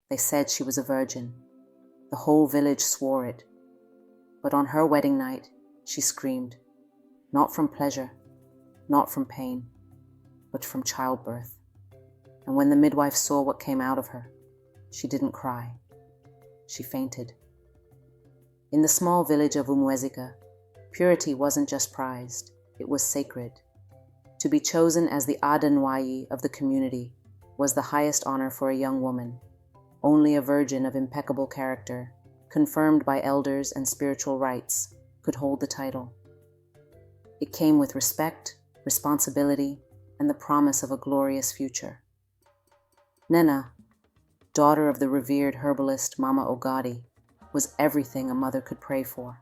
They said she was a virgin. The whole village swore it. But on her wedding night, she screamed, not from pleasure, not from pain, but from childbirth. And when the midwife saw what came out of her, she didn't cry. She fainted. In the small village of Umwezika, purity wasn't just prized, it was sacred. To be chosen as the Adanwayi of the community was the highest honor for a young woman. Only a virgin of impeccable character, confirmed by elders and spiritual rites, could hold the title. It came with respect, responsibility, and the promise of a glorious future. Nena, daughter of the revered herbalist Mama Ogadi, was everything a mother could pray for.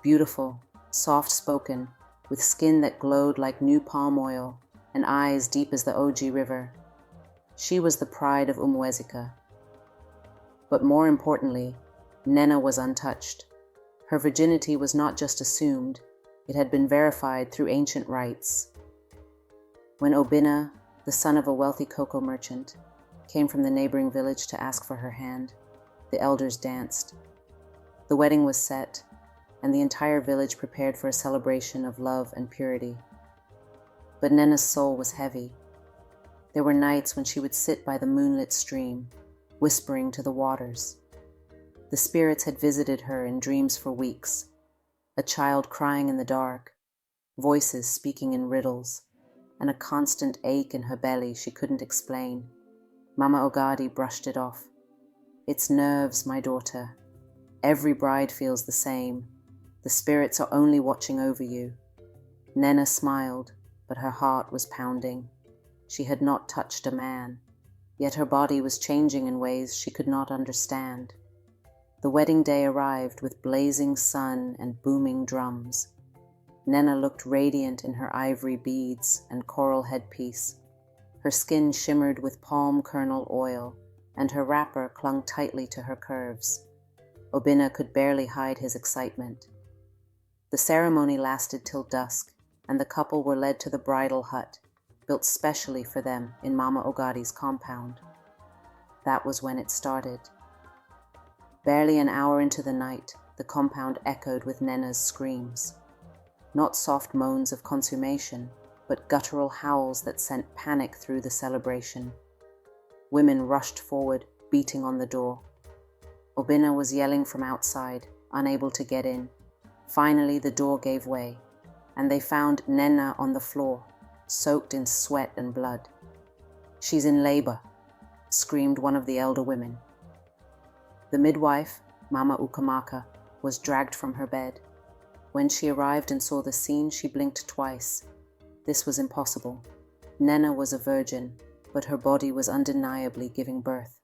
Beautiful, soft-spoken, with skin that glowed like new palm oil and eyes deep as the Oji River, she was the pride of Umwezika. But more importantly, Nena was untouched. Her virginity was not just assumed, it had been verified through ancient rites. When Obinna, the son of a wealthy cocoa merchant, came from the neighboring village to ask for her hand, the elders danced. The wedding was set, and the entire village prepared for a celebration of love and purity. But Nena's soul was heavy. There were nights when she would sit by the moonlit stream, whispering to the waters. The spirits had visited her in dreams for weeks, a child crying in the dark, voices speaking in riddles, and a constant ache in her belly she couldn't explain. Mama Ogadi brushed it off. It's nerves, my daughter. Every bride feels the same. The spirits are only watching over you. Nena smiled, but her heart was pounding. She had not touched a man, yet her body was changing in ways she could not understand. The wedding day arrived with blazing sun and booming drums. Nena looked radiant in her ivory beads and coral headpiece. Her skin shimmered with palm kernel oil, and her wrapper clung tightly to her curves. Obinna could barely hide his excitement. The ceremony lasted till dusk, and the couple were led to the bridal hut, built specially for them in Mama Ogadi's compound. That was when it started. Barely an hour into the night, the compound echoed with Nena's screams. Not soft moans of consummation, but guttural howls that sent panic through the celebration. Women rushed forward, beating on the door. Obinna was yelling from outside, unable to get in. Finally, the door gave way, and they found Nena on the floor, soaked in sweat and blood. "She's in labor," screamed one of the elder women. The midwife, Mama Ukamaka, was dragged from her bed. When she arrived and saw the scene, she blinked twice. This was impossible. Nena was a virgin, but her body was undeniably giving birth.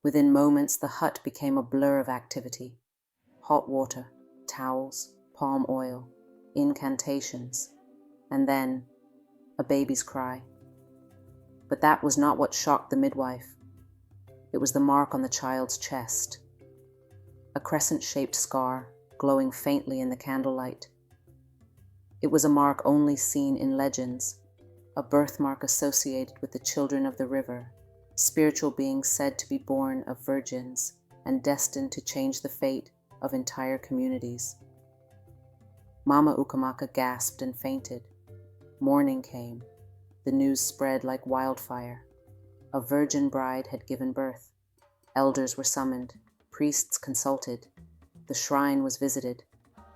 Within moments, the hut became a blur of activity. Hot water, towels, palm oil, incantations, and then a baby's cry. But that was not what shocked the midwife. It was the mark on the child's chest. A crescent-shaped scar, glowing faintly in the candlelight. It was a mark only seen in legends, a birthmark associated with the children of the river, spiritual beings said to be born of virgins and destined to change the fate of entire communities. Mama Ukamaka gasped and fainted. Morning came. The news spread like wildfire. A virgin bride had given birth. Elders were summoned. Priests consulted. The shrine was visited.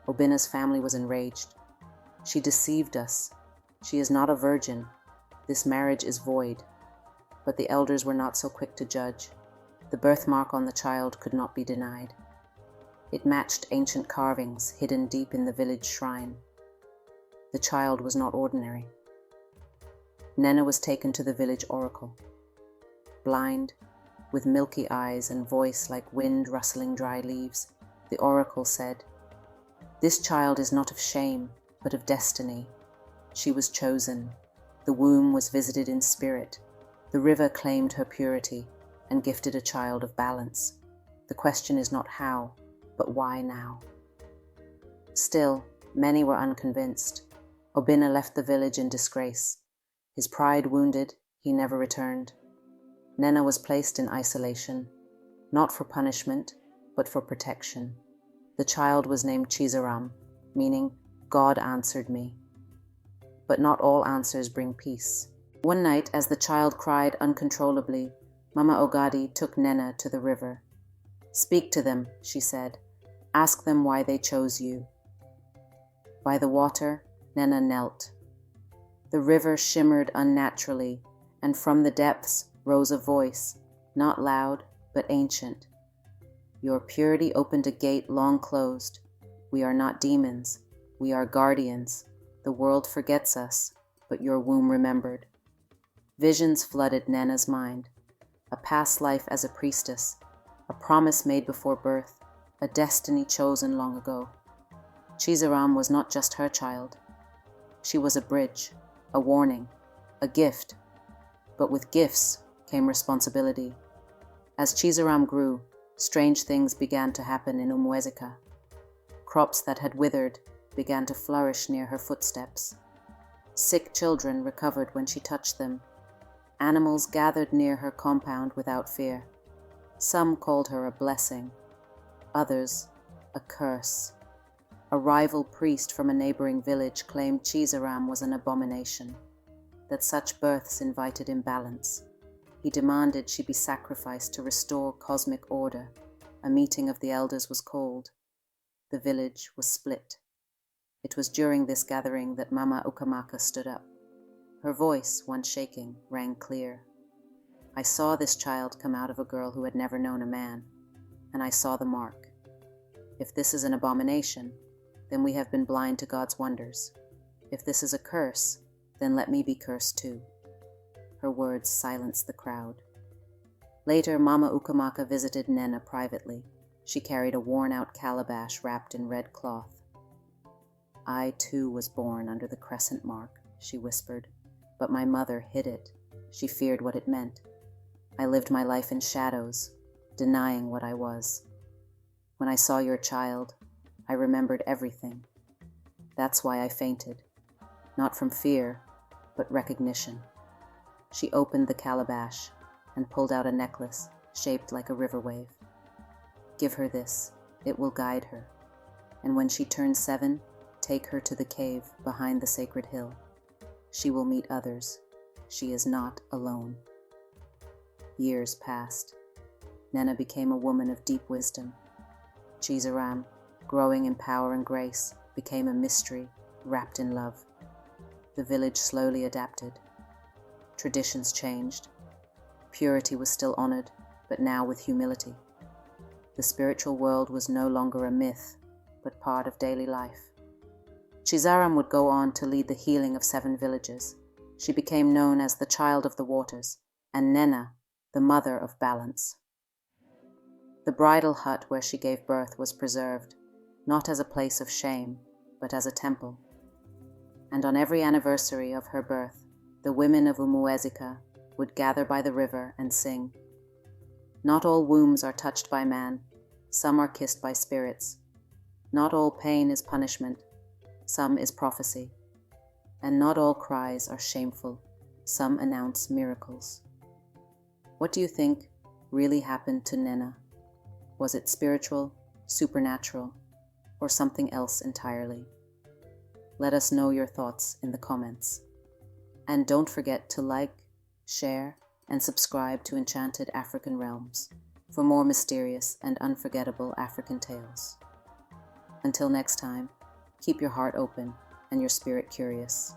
Obinna's family was enraged. "She deceived us. She is not a virgin. This marriage is void." But the elders were not so quick to judge. The birthmark on the child could not be denied. It matched ancient carvings hidden deep in the village shrine. The child was not ordinary. Nena was taken to the village oracle. Blind, with milky eyes and voice like wind rustling dry leaves, the oracle said, "This child is not of shame, but of destiny. She was chosen. The womb was visited in spirit. The river claimed her purity and gifted a child of balance. The question is not how, but why now?" Still, many were unconvinced. Obinna left the village in disgrace. His pride wounded, he never returned. Nena was placed in isolation, not for punishment, but for protection. The child was named Chizaram, meaning God answered me. But not all answers bring peace. One night, as the child cried uncontrollably, Mama Ogadi took Nena to the river. "Speak to them," she said. "Ask them why they chose you." By the water, Nena knelt. The river shimmered unnaturally, and from the depths rose a voice, not loud, but ancient. "Your purity opened a gate long closed. We are not demons. We are guardians. The world forgets us, but your womb remembered." Visions flooded Nena's mind. A past life as a priestess, a promise made before birth, a destiny chosen long ago. Chizaram was not just her child. She was a bridge, a warning, a gift. But with gifts came responsibility. As Chizaram grew, strange things began to happen in Umwezika. Crops that had withered began to flourish near her footsteps. Sick children recovered when she touched them. Animals gathered near her compound without fear. Some called her a blessing, others a curse. A rival priest from a neighboring village claimed Chizaram was an abomination, that such births invited imbalance. He demanded she be sacrificed to restore cosmic order. A meeting of the elders was called. The village was split. It was during this gathering that Mama Ukamaka stood up. Her voice, once shaking, rang clear. "I saw this child come out of a girl who had never known a man, and I saw the mark. If this is an abomination, then we have been blind to God's wonders. If this is a curse, then let me be cursed too." Her words silenced the crowd. Later, Mama Ukamaka visited Nena privately. She carried a worn-out calabash wrapped in red cloth. "I too was born under the crescent mark," she whispered. "But my mother hid it. She feared what it meant. I lived my life in shadows, denying what I was. When I saw your child, I remembered everything. That's why I fainted. Not from fear, but recognition." She opened the calabash and pulled out a necklace shaped like a river wave. "Give her this. It will guide her. And when she turns 7, take her to the cave behind the sacred hill. She will meet others. She is not alone." Years passed. Nena became a woman of deep wisdom. Chizaram, growing in power and grace, became a mystery wrapped in love. The village slowly adapted. Traditions changed. Purity was still honored, but now with humility. The spiritual world was no longer a myth, but part of daily life. Chizaram would go on to lead the healing of 7 villages. She became known as the Child of the Waters, and Nena, the Mother of Balance. The bridal hut where she gave birth was preserved, not as a place of shame, but as a temple. And on every anniversary of her birth, the women of Umwezika would gather by the river and sing. Not all wombs are touched by man, some are kissed by spirits. Not all pain is punishment, some is prophecy. And not all cries are shameful, some announce miracles. What do you think really happened to Nena? Was it spiritual, supernatural, or something else entirely? Let us know your thoughts in the comments. And don't forget to like, share, and subscribe to Enchanted African Realms for more mysterious and unforgettable African tales. Until next time, keep your heart open and your spirit curious.